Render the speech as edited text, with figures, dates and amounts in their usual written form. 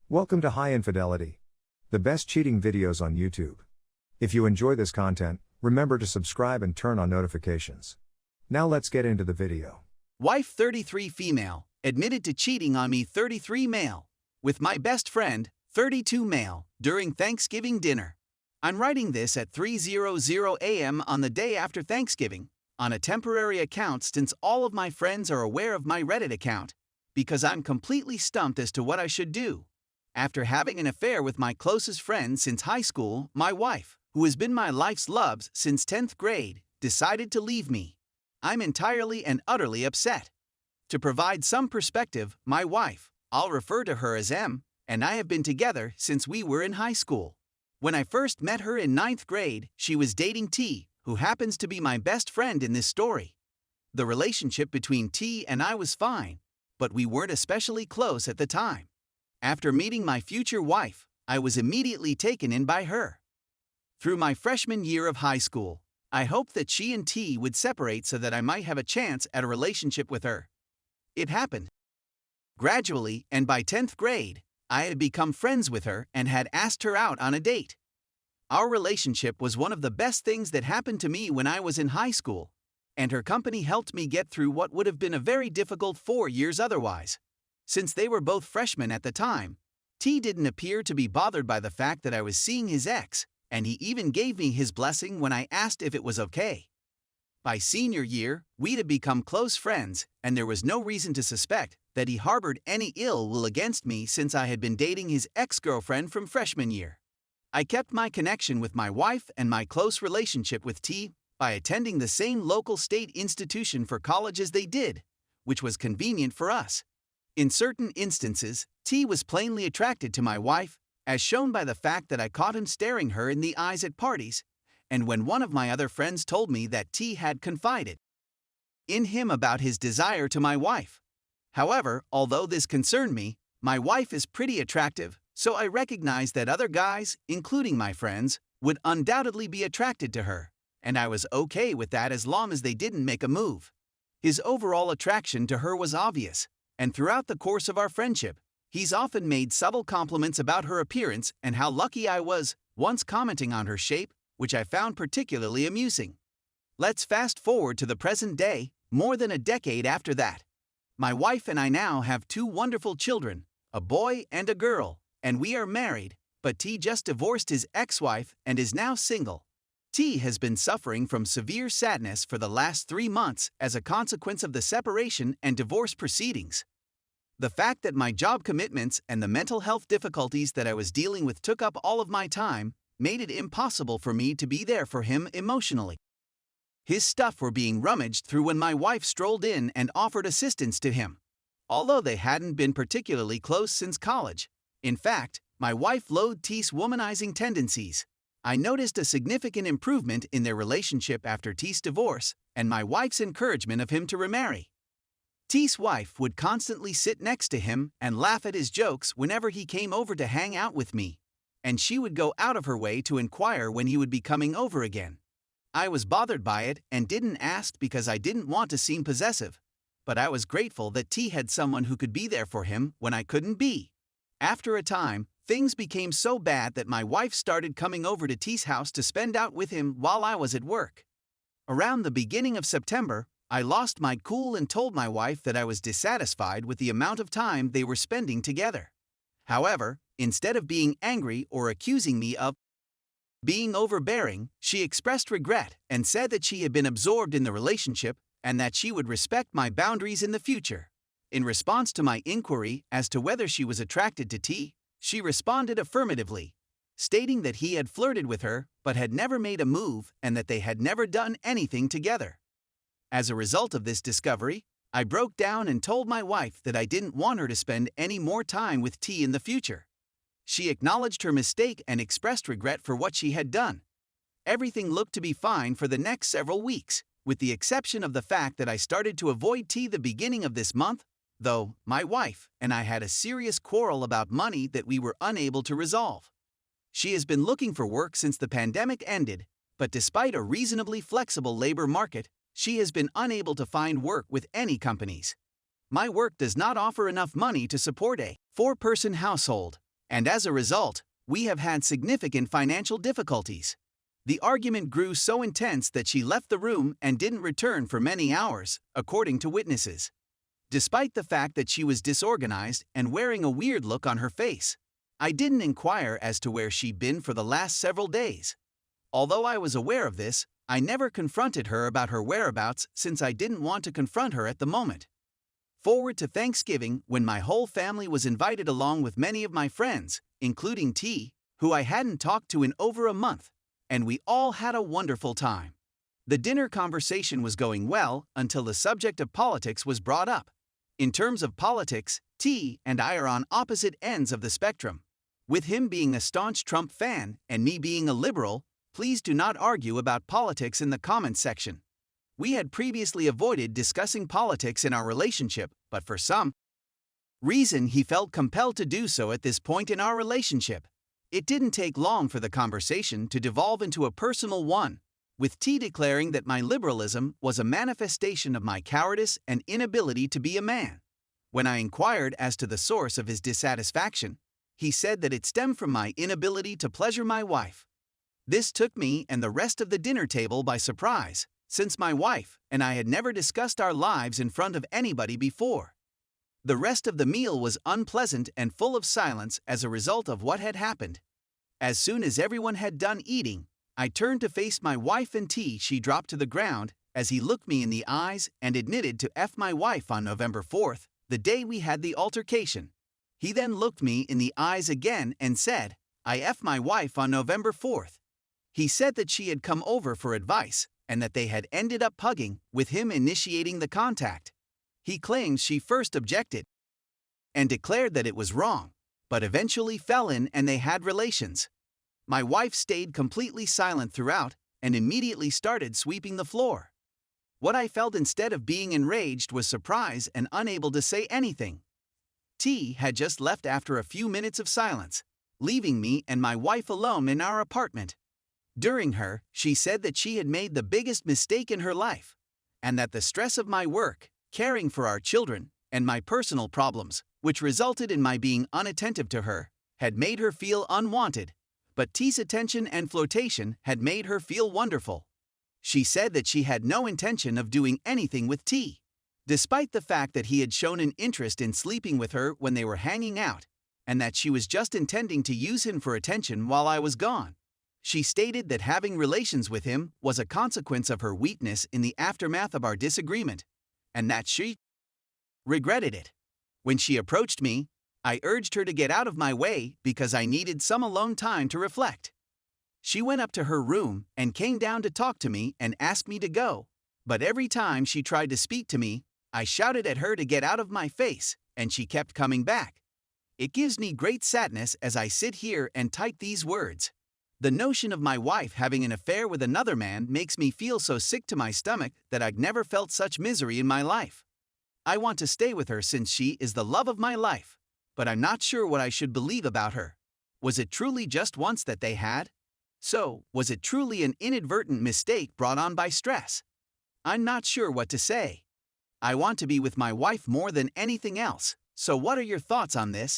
Welcome to High Infidelity, the best cheating videos on YouTube. If you enjoy this content, remember to subscribe and turn on notifications. Now let's get into the video. Wife 33 female, admitted to cheating on me 33 male, with my best friend, 32 male, during Thanksgiving dinner. I'm writing this at 3:00 a.m. on the day after Thanksgiving, on a temporary account since all of my friends are aware of my Reddit account, because I'm completely stumped as to what I should do. After having an affair with my closest friend since high school, my wife, who has been my life's love since 10th grade, decided to leave me. I'm entirely and utterly upset. To provide some perspective, my wife, I'll refer to her as M, and I have been together since we were in high school. When I first met her in 9th grade, she was dating T, who happens to be my best friend in this story. The relationship between T and I was fine, but we weren't especially close at the time. After meeting my future wife, I was immediately taken in by her. Through my freshman year of high school, I hoped that she and T would separate so that I might have a chance at a relationship with her. It happened. Gradually, and by 10th grade, I had become friends with her and had asked her out on a date. Our relationship was one of the best things that happened to me when I was in high school, and her company helped me get through what would have been a very difficult 4 years otherwise. Since they were both freshmen at the time, T didn't appear to be bothered by the fact that I was seeing his ex, and he even gave me his blessing when I asked if it was okay. By senior year, we'd had become close friends, and there was no reason to suspect that he harbored any ill will against me since I had been dating his ex-girlfriend from freshman year. I kept my connection with my wife and my close relationship with T by attending the same local state institution for college as they did, which was convenient for us. In certain instances, T was plainly attracted to my wife, as shown by the fact that I caught him staring her in the eyes at parties, and when one of my other friends told me that T had confided in him about his desire to my wife. However, although this concerned me, my wife is pretty attractive, so I recognized that other guys, including my friends, would undoubtedly be attracted to her, and I was okay with that as long as they didn't make a move. His overall attraction to her was obvious, and throughout the course of our friendship, he's often made subtle compliments about her appearance and how lucky I was, once commenting on her shape, which I found particularly amusing. Let's fast forward to the present day, more than a decade after that. My wife and I now have 2 wonderful children, a boy and a girl, and we are married, but T just divorced his ex-wife and is now single. T has been suffering from severe sadness for the last 3 months as a consequence of the separation and divorce proceedings. The fact that my job commitments and the mental health difficulties that I was dealing with took up all of my time made it impossible for me to be there for him emotionally. His stuff were being rummaged through when my wife strolled in and offered assistance to him. Although they hadn't been particularly close since college. In fact, my wife loathed T's womanizing tendencies. I noticed a significant improvement in their relationship after T's divorce and my wife's encouragement of him to remarry. T's wife would constantly sit next to him and laugh at his jokes whenever he came over to hang out with me, and she would go out of her way to inquire when he would be coming over again. I was bothered by it and didn't ask because I didn't want to seem possessive, but I was grateful that T had someone who could be there for him when I couldn't be. After a time, things became so bad that my wife started coming over to T's house to spend out with him while I was at work. Around the beginning of September, I lost my cool and told my wife that I was dissatisfied with the amount of time they were spending together. However, instead of being angry or accusing me of being overbearing, she expressed regret and said that she had been absorbed in the relationship and that she would respect my boundaries in the future. In response to my inquiry as to whether she was attracted to T, she responded affirmatively, stating that he had flirted with her but had never made a move and that they had never done anything together. As a result of this discovery, I broke down and told my wife that I didn't want her to spend any more time with T in the future. She acknowledged her mistake and expressed regret for what she had done. Everything looked to be fine for the next several weeks, with the exception of the fact that I started to avoid T the beginning of this month, though my wife and I had a serious quarrel about money that we were unable to resolve. She has been looking for work since the pandemic ended, but despite a reasonably flexible labor market, she has been unable to find work with any companies. My work does not offer enough money to support a 4-person household, And as a result, we have had significant financial difficulties. The argument grew so intense that she left the room and didn't return for many hours, according to witnesses. Despite the fact that she was disorganized and wearing a weird look on her face, I didn't inquire as to where she'd been for the last several days. Although I was aware of this, I never confronted her about her whereabouts since I didn't want to confront her at the moment. Forward to Thanksgiving, when my whole family was invited along with many of my friends, including T, who I hadn't talked to in over a month, and we all had a wonderful time. The dinner conversation was going well until the subject of politics was brought up. In terms of politics, T and I are on opposite ends of the spectrum. With him being a staunch Trump fan and me being a liberal, please do not argue about politics in the comments section. We had previously avoided discussing politics in our relationship, but for some reason he felt compelled to do so at this point in our relationship. It didn't take long for the conversation to devolve into a personal one, with T declaring that my liberalism was a manifestation of my cowardice and inability to be a man. When I inquired as to the source of his dissatisfaction, he said that it stemmed from my inability to pleasure my wife. This took me and the rest of the dinner table by surprise, since my wife and I had never discussed our lives in front of anybody before. The rest of the meal was unpleasant and full of silence as a result of what had happened. As soon as everyone had done eating, I turned to face my wife and T. She dropped to the ground as he looked me in the eyes and admitted to F my wife on November 4th, the day we had the altercation. He then looked me in the eyes again and said, "I F my wife on November 4th. He said that she had come over for advice and that they had ended up hugging, with him initiating the contact. He claims she first objected and declared that it was wrong, but eventually fell in and they had relations. My wife stayed completely silent throughout and immediately started sweeping the floor. What I felt instead of being enraged was surprise and unable to say anything. T had just left after a few minutes of silence, leaving me and my wife alone in our apartment. During her, she said that she had made the biggest mistake in her life, and that the stress of my work, caring for our children, and my personal problems, which resulted in my being unattentive to her, had made her feel unwanted, but T's attention and flirtation had made her feel wonderful. She said that she had no intention of doing anything with T, despite the fact that he had shown an interest in sleeping with her when they were hanging out, and that she was just intending to use him for attention while I was gone. She stated that having relations with him was a consequence of her weakness in the aftermath of our disagreement, and that she regretted it. When she approached me, I urged her to get out of my way because I needed some alone time to reflect. She went up to her room and came down to talk to me and asked me to go, but every time she tried to speak to me, I shouted at her to get out of my face, and she kept coming back. It gives me great sadness as I sit here and type these words. The notion of my wife having an affair with another man makes me feel so sick to my stomach that I've never felt such misery in my life. I want to stay with her since she is the love of my life, but I'm not sure what I should believe about her. Was it truly just once that they had? So, was it truly an inadvertent mistake brought on by stress? I'm not sure what to say. I want to be with my wife more than anything else, so what are your thoughts on this?